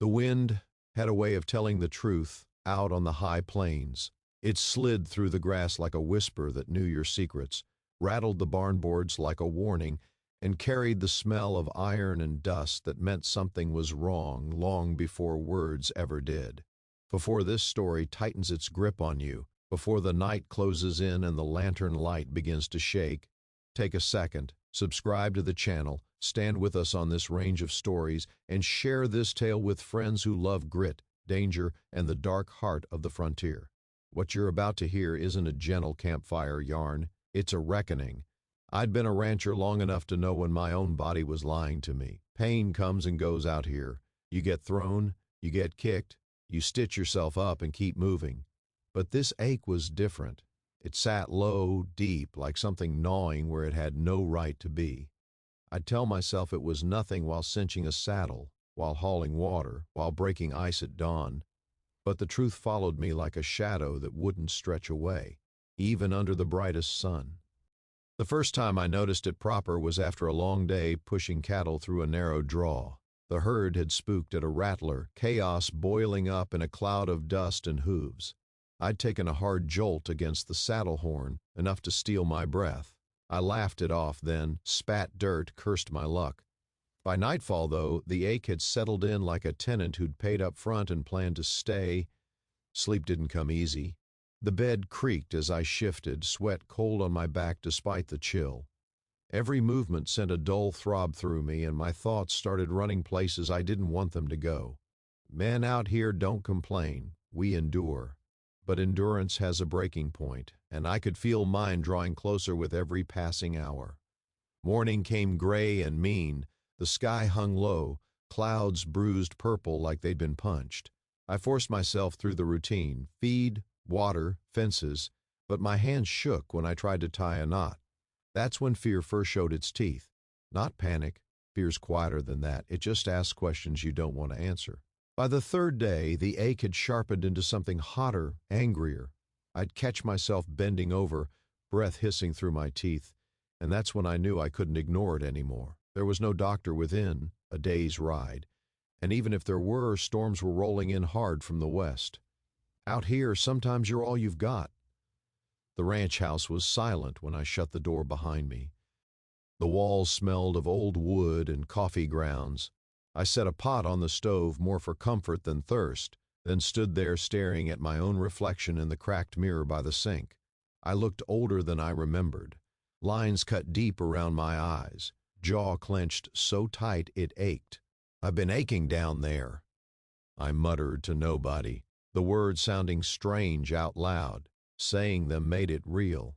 The wind had a way of telling the truth out on the high plains. It slid through the grass like a whisper that knew your secrets, rattled the barn boards like a warning, and carried the smell of iron and dust that meant something was wrong long before words ever did. Before this story tightens its grip on you, before the night closes in and the lantern light begins to shake, take a second, subscribe to the channel, stand with us on this range of stories, and share this tale with friends who love grit, danger, and the dark heart of the frontier. What you're about to hear isn't a gentle campfire yarn, it's a reckoning. I'd been a rancher long enough to know when my own body was lying to me. Pain comes and goes out here. You get thrown, you get kicked, you stitch yourself up and keep moving. But this ache was different. It sat low, deep, like something gnawing where it had no right to be. I'd tell myself it was nothing while cinching a saddle, while hauling water, while breaking ice at dawn. But the truth followed me like a shadow that wouldn't stretch away, even under the brightest sun. The first time I noticed it proper was after a long day pushing cattle through a narrow draw. The herd had spooked at a rattler, chaos boiling up in a cloud of dust and hooves. I'd taken a hard jolt against the saddle horn, enough to steal my breath. I laughed it off then, spat dirt, cursed my luck. By nightfall, though, the ache had settled in like a tenant who'd paid up front and planned to stay. Sleep didn't come easy. The bed creaked as I shifted, sweat cold on my back despite the chill. Every movement sent a dull throb through me, and my thoughts started running places I didn't want them to go. Men out here don't complain, we endure. But endurance has a breaking point, and I could feel mine drawing closer with every passing hour. Morning came gray and mean, the sky hung low, clouds bruised purple like they'd been punched. I forced myself through the routine, feed, water, fences, but my hands shook when I tried to tie a knot. That's when fear first showed its teeth. Not panic, fear's quieter than that, it just asks questions you don't want to answer. By the third day, the ache had sharpened into something hotter, angrier. I'd catch myself bending over, breath hissing through my teeth, and that's when I knew I couldn't ignore it anymore. There was no doctor within, a day's ride, and even if there were, storms were rolling in hard from the west. Out here, sometimes you're all you've got. The ranch house was silent when I shut the door behind me. The walls smelled of old wood and coffee grounds. I set a pot on the stove more for comfort than thirst, then stood there staring at my own reflection in the cracked mirror by the sink. I looked older than I remembered. Lines cut deep around my eyes, jaw clenched so tight it ached. "I've been aching down there," I muttered to nobody, the words sounding strange out loud. Saying them made it real.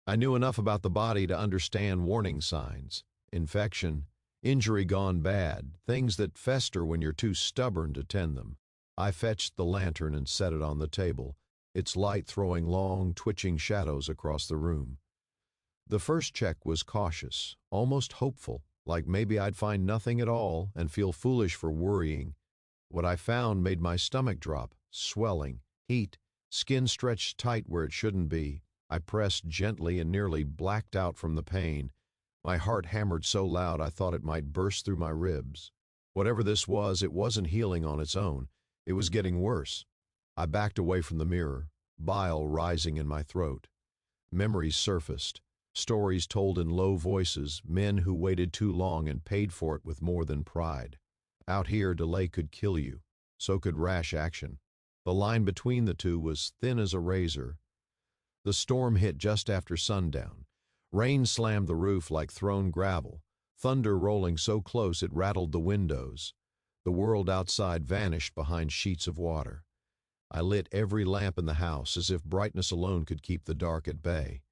I knew enough about the body to understand warning signs. Infection, injury gone bad, things that fester when you're too stubborn to tend them. I fetched the lantern and set it on the table, its light throwing long, twitching shadows across the room. The first check was cautious, almost hopeful, like maybe I'd find nothing at all and feel foolish for worrying. What I found made my stomach drop, swelling, heat, skin stretched tight where it shouldn't be. I pressed gently and nearly blacked out from the pain. My heart hammered so loud I thought it might burst through my ribs. Whatever this was, it wasn't healing on its own. It was getting worse. I backed away from the mirror, bile rising in my throat. Memories surfaced, stories told in low voices, men who waited too long and paid for it with more than pride. Out here, delay could kill you. So could rash action. The line between the two was thin as a razor. The storm hit just after sundown. Rain slammed the roof like thrown gravel, thunder rolling so close it rattled the windows. The world outside vanished behind sheets of water. I lit every lamp in the house as if brightness alone could keep the dark at bay.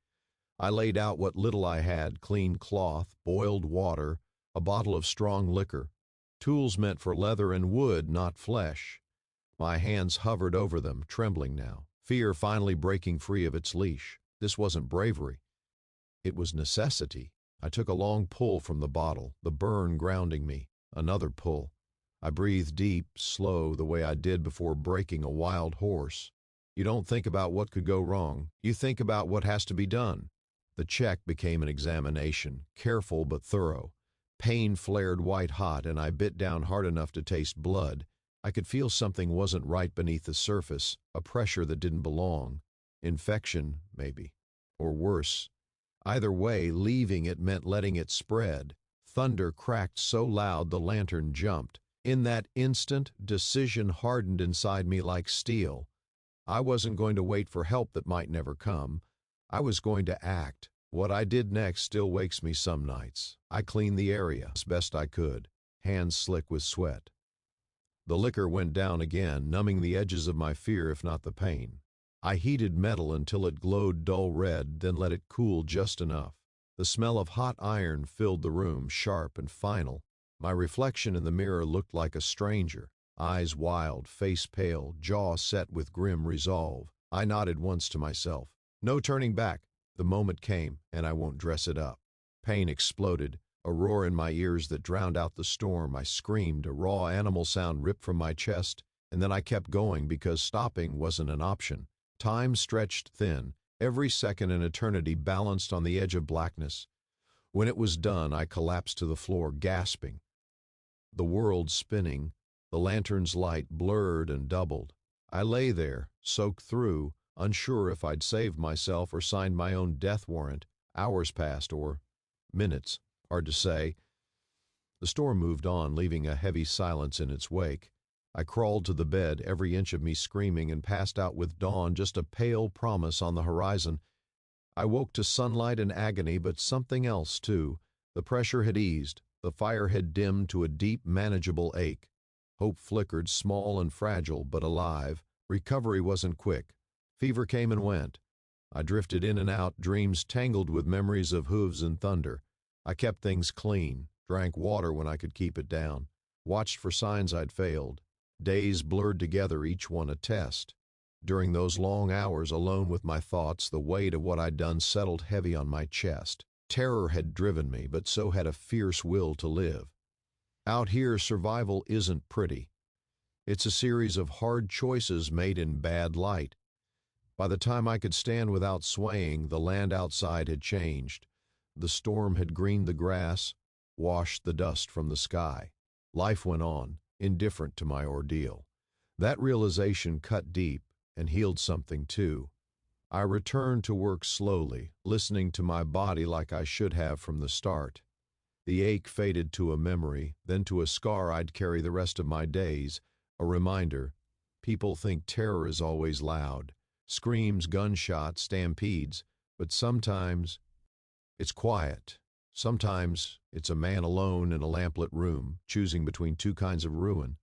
I laid out what little I had, clean cloth, boiled water, a bottle of strong liquor, tools meant for leather and wood, not flesh. My hands hovered over them, trembling now, fear finally breaking free of its leash. This wasn't bravery. It was necessity. I took a long pull from the bottle, the burn grounding me. Another pull. I breathed deep, slow, the way I did before breaking a wild horse. You don't think about what could go wrong. You think about what has to be done. The check became an examination, careful but thorough. Pain flared white hot, and I bit down hard enough to taste blood. I could feel something wasn't right beneath the surface, a pressure that didn't belong. Infection, maybe. Or worse. Either way, leaving it meant letting it spread. Thunder cracked so loud the lantern jumped. In that instant, decision hardened inside me like steel. I wasn't going to wait for help that might never come. I was going to act. What I did next still wakes me some nights. I cleaned the area as best I could, hands slick with sweat. The liquor went down again, numbing the edges of my fear if not the pain. I heated metal until it glowed dull red, then let it cool just enough. The smell of hot iron filled the room, sharp and final. My reflection in the mirror looked like a stranger, eyes wild, face pale, jaw set with grim resolve. I nodded once to myself. No turning back. The moment came, and I won't dress it up. Pain exploded, a roar in my ears that drowned out the storm. I screamed, a raw animal sound ripped from my chest, and then I kept going because stopping wasn't an option. Time stretched thin, every second an eternity balanced on the edge of blackness. When it was done, I collapsed to the floor, gasping. The world spinning, the lantern's light blurred and doubled. I lay there, soaked through, unsure if I'd saved myself or signed my own death warrant. Hours passed, or minutes, hard to say. The storm moved on, leaving a heavy silence in its wake. I crawled to the bed, every inch of me screaming, and passed out with dawn, just a pale promise on the horizon. I woke to sunlight and agony, but something else, too. The pressure had eased. The fire had dimmed to a deep, manageable ache. Hope flickered, small and fragile, but alive. Recovery wasn't quick. Fever came and went. I drifted in and out, dreams tangled with memories of hooves and thunder. I kept things clean, drank water when I could keep it down, watched for signs I'd failed. Days blurred together, each one a test. During those long hours alone with my thoughts, the weight of what I'd done settled heavy on my chest. Terror had driven me, but so had a fierce will to live. Out here, survival isn't pretty. It's a series of hard choices made in bad light. By the time I could stand without swaying, the land outside had changed. The storm had greened the grass, washed the dust from the sky. Life went on, indifferent to my ordeal. That realization cut deep and healed something too. I returned to work slowly, listening to my body like I should have from the start. The ache faded to a memory, then to a scar I'd carry the rest of my days, a reminder. People think terror is always loud. Screams, gunshots, stampedes, but sometimes it's quiet. Sometimes it's a man alone in a lamplit room, choosing between two kinds of ruin.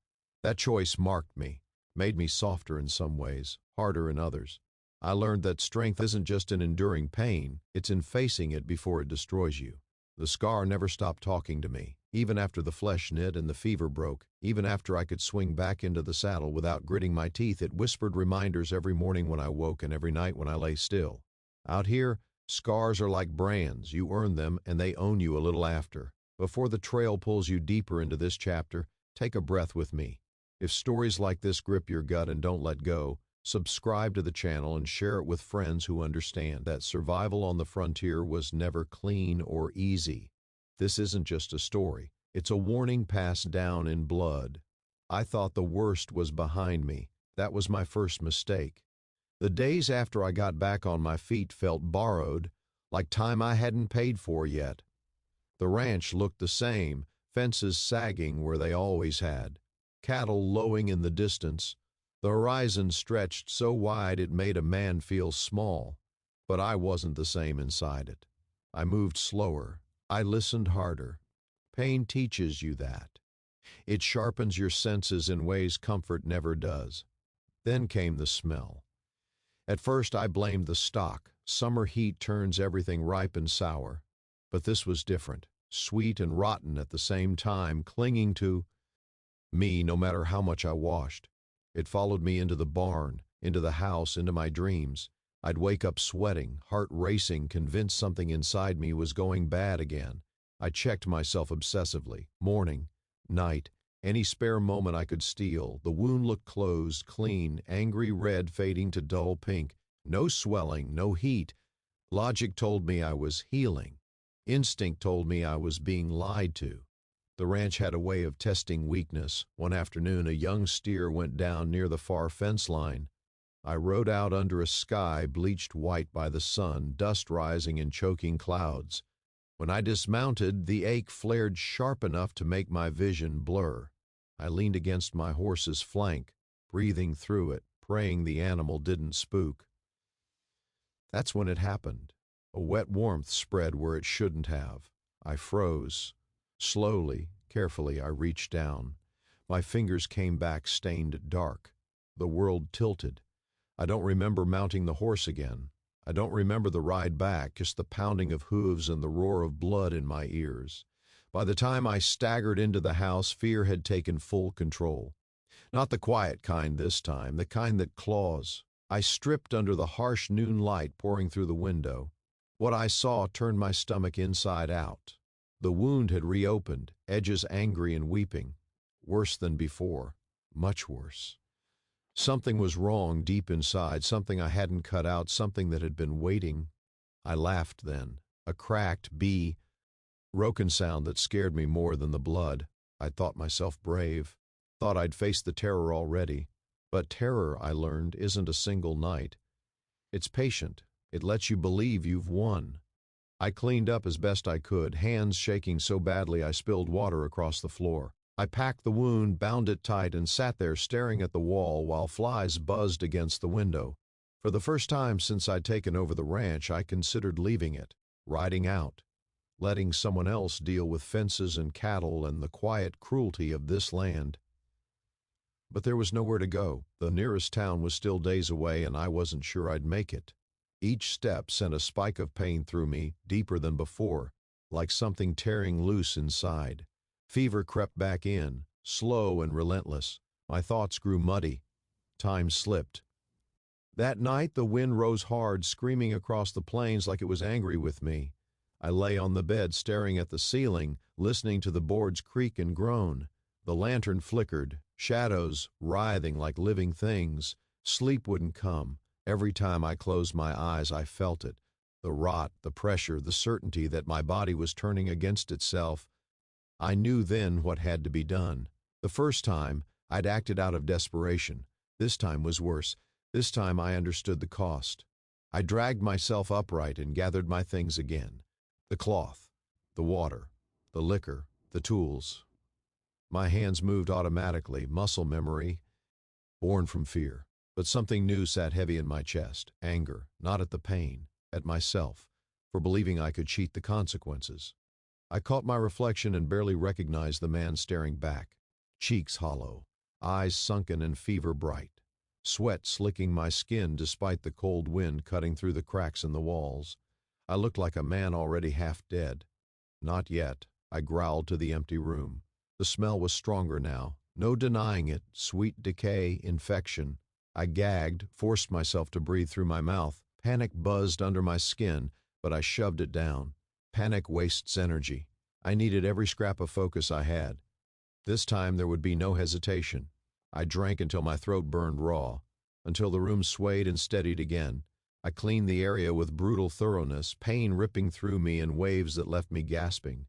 That choice marked me, made me softer in some ways, harder in others. I learned that strength isn't just in enduring pain, it's in facing it before it destroys you. The scar never stopped talking to me, even after the flesh knit and the fever broke, even after I could swing back into the saddle without gritting my teeth. It whispered reminders every morning when I woke and every night when I lay still. Out here, scars are like brands. You earn them and they own you a little after. Before the trail pulls you deeper into this chapter, take a breath with me. If stories like this grip your gut and don't let go, subscribe to the channel and share it with friends who understand that survival on the frontier was never clean or easy. This isn't just a story. It's a warning passed down in blood. I thought the worst was behind me. That was my first mistake. The days after I got back on my feet felt borrowed, like time I hadn't paid for yet. The ranch looked the same, fences sagging where they always had, cattle lowing in the distance. The horizon stretched so wide it made a man feel small, but I wasn't the same inside it. I moved slower. I listened harder. Pain teaches you that. It sharpens your senses in ways comfort never does. Then came the smell. At first I blamed the stock. Summer heat turns everything ripe and sour. But this was different, sweet and rotten at the same time, clinging to me no matter how much I washed. It followed me into the barn, into the house, into my dreams. I'd wake up sweating, heart racing, convinced something inside me was going bad again. I checked myself obsessively, morning, night, any spare moment I could steal. The wound looked closed, clean, angry red fading to dull pink. No swelling, no heat. Logic told me I was healing. Instinct told me I was being lied to. The ranch had a way of testing weakness. One afternoon, a young steer went down near the far fence line. I rode out under a sky bleached white by the sun, dust rising in choking clouds. When I dismounted, the ache flared sharp enough to make my vision blur. I leaned against my horse's flank, breathing through it, praying the animal didn't spook. That's when it happened. A wet warmth spread where it shouldn't have. I froze. Slowly, carefully, I reached down. My fingers came back stained dark. The world tilted. I don't remember mounting the horse again. I don't remember the ride back, just the pounding of hooves and the roar of blood in my ears. By the time I staggered into the house, fear had taken full control. Not the quiet kind this time, the kind that claws. I stripped under the harsh noon light pouring through the window. What I saw turned my stomach inside out. The wound had reopened, edges angry and weeping. Worse than before. Much worse. Something was wrong deep inside, something I hadn't cut out, something that had been waiting. I laughed then. A cracked, broken sound that scared me more than the blood. I thought myself brave. Thought I'd faced the terror already. But terror, I learned, isn't a single night. It's patient. It lets you believe you've won. I cleaned up as best I could, hands shaking so badly I spilled water across the floor. I packed the wound, bound it tight, and sat there staring at the wall while flies buzzed against the window. For the first time since I'd taken over the ranch, I considered leaving it, riding out, letting someone else deal with fences and cattle and the quiet cruelty of this land. But there was nowhere to go. The nearest town was still days away, and I wasn't sure I'd make it. Each step sent a spike of pain through me, deeper than before, like something tearing loose inside. Fever crept back in, slow and relentless. My thoughts grew muddy. Time slipped. That night the wind rose hard, screaming across the plains like it was angry with me. I lay on the bed staring at the ceiling, listening to the boards creak and groan. The lantern flickered, shadows writhing like living things. Sleep wouldn't come. Every time I closed my eyes, I felt it. The rot, the pressure, the certainty that my body was turning against itself. I knew then what had to be done. The first time, I'd acted out of desperation. This time was worse. This time I understood the cost. I dragged myself upright and gathered my things again. The cloth, the water, the liquor, the tools. My hands moved automatically, muscle memory, born from fear. But something new sat heavy in my chest, anger, not at the pain, at myself, for believing I could cheat the consequences. I caught my reflection and barely recognized the man staring back, cheeks hollow, eyes sunken and fever bright, sweat slicking my skin despite the cold wind cutting through the cracks in the walls. I looked like a man already half dead. Not yet, I growled to the empty room. The smell was stronger now, no denying it, sweet decay, infection. I gagged, forced myself to breathe through my mouth. Panic buzzed under my skin, but I shoved it down. Panic wastes energy. I needed every scrap of focus I had. This time there would be no hesitation. I drank until my throat burned raw, until the room swayed and steadied again. I cleaned the area with brutal thoroughness, pain ripping through me in waves that left me gasping.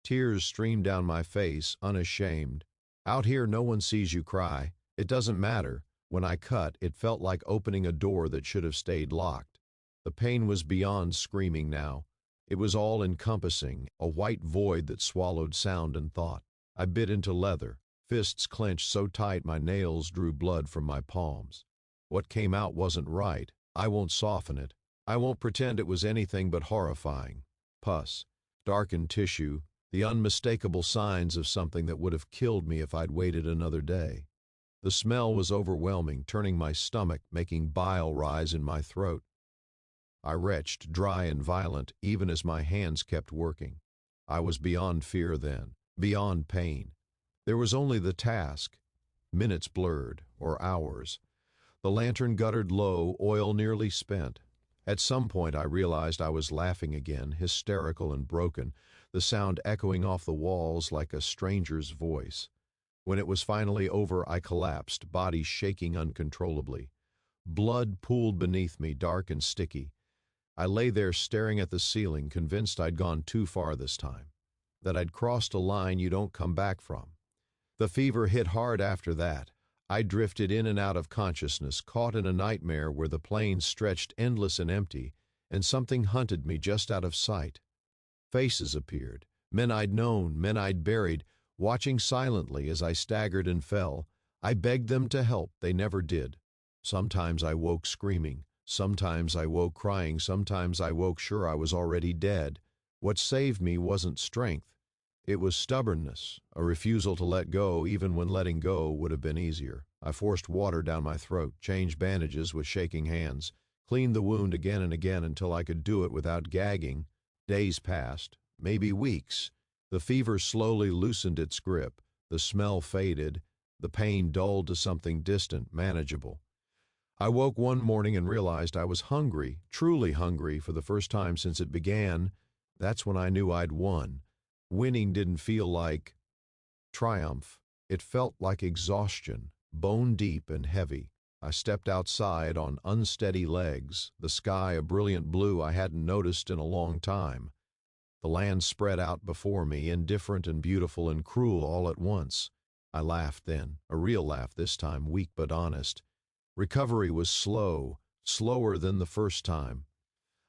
Tears streamed down my face, unashamed. Out here no one sees you cry. It doesn't matter. When I cut, it felt like opening a door that should have stayed locked. The pain was beyond screaming now. It was all-encompassing, a white void that swallowed sound and thought. I bit into leather, fists clenched so tight my nails drew blood from my palms. What came out wasn't right. I won't soften it. I won't pretend it was anything but horrifying. Pus, darkened tissue, the unmistakable signs of something that would have killed me if I'd waited another day. The smell was overwhelming, turning my stomach, making bile rise in my throat. I retched, dry and violent, even as my hands kept working. I was beyond fear then, beyond pain. There was only the task. Minutes blurred, or hours. The lantern guttered low, oil nearly spent. At some point I realized I was laughing again, hysterical and broken, the sound echoing off the walls like a stranger's voice. When it was finally over, I collapsed, body shaking uncontrollably. Blood pooled beneath me, dark and sticky. I lay there staring at the ceiling, convinced I'd gone too far this time. that I'd crossed a line you don't come back from. The fever hit hard after that. I drifted in and out of consciousness, caught in a nightmare where the plains stretched endless and empty, and something hunted me just out of sight. Faces appeared, men I'd known, men I'd buried, watching silently as I staggered and fell. I begged them to help, they never did. Sometimes I woke screaming, sometimes I woke crying, sometimes I woke sure I was already dead. What saved me wasn't strength. It was stubbornness, a refusal to let go even when letting go would have been easier. I forced water down my throat, changed bandages with shaking hands, cleaned the wound again and again until I could do it without gagging. Days passed, maybe weeks. The fever slowly loosened its grip, the smell faded, the pain dulled to something distant, manageable. I woke one morning and realized I was hungry, truly hungry for the first time since it began. That's when I knew I'd won. Winning didn't feel like triumph. It felt like exhaustion, bone deep and heavy. I stepped outside on unsteady legs, the sky a brilliant blue I hadn't noticed in a long time. The land spread out before me, indifferent and beautiful and cruel all at once. I laughed then, a real laugh this time, weak but honest. Recovery was slow, slower than the first time.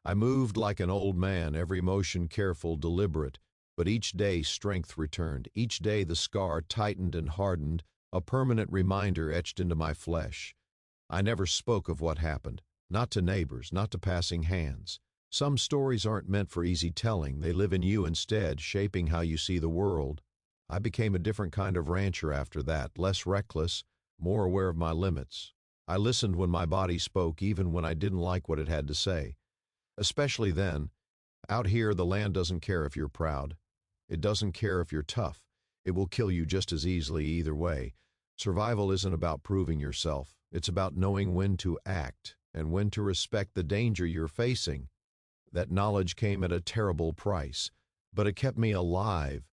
I moved like an old man, every motion careful, deliberate, but each day strength returned. Each day the scar tightened and hardened, a permanent reminder etched into my flesh. I never spoke of what happened, not to neighbors, not to passing hands. Some stories aren't meant for easy telling, they live in you instead, shaping how you see the world. I became a different kind of rancher after that, less reckless, more aware of my limits. I listened when my body spoke, even when I didn't like what it had to say. Especially then. Out here, the land doesn't care if you're proud. It doesn't care if you're tough. It will kill you just as easily either way. Survival isn't about proving yourself. It's about knowing when to act and when to respect the danger you're facing. That knowledge came at a terrible price, but it kept me alive.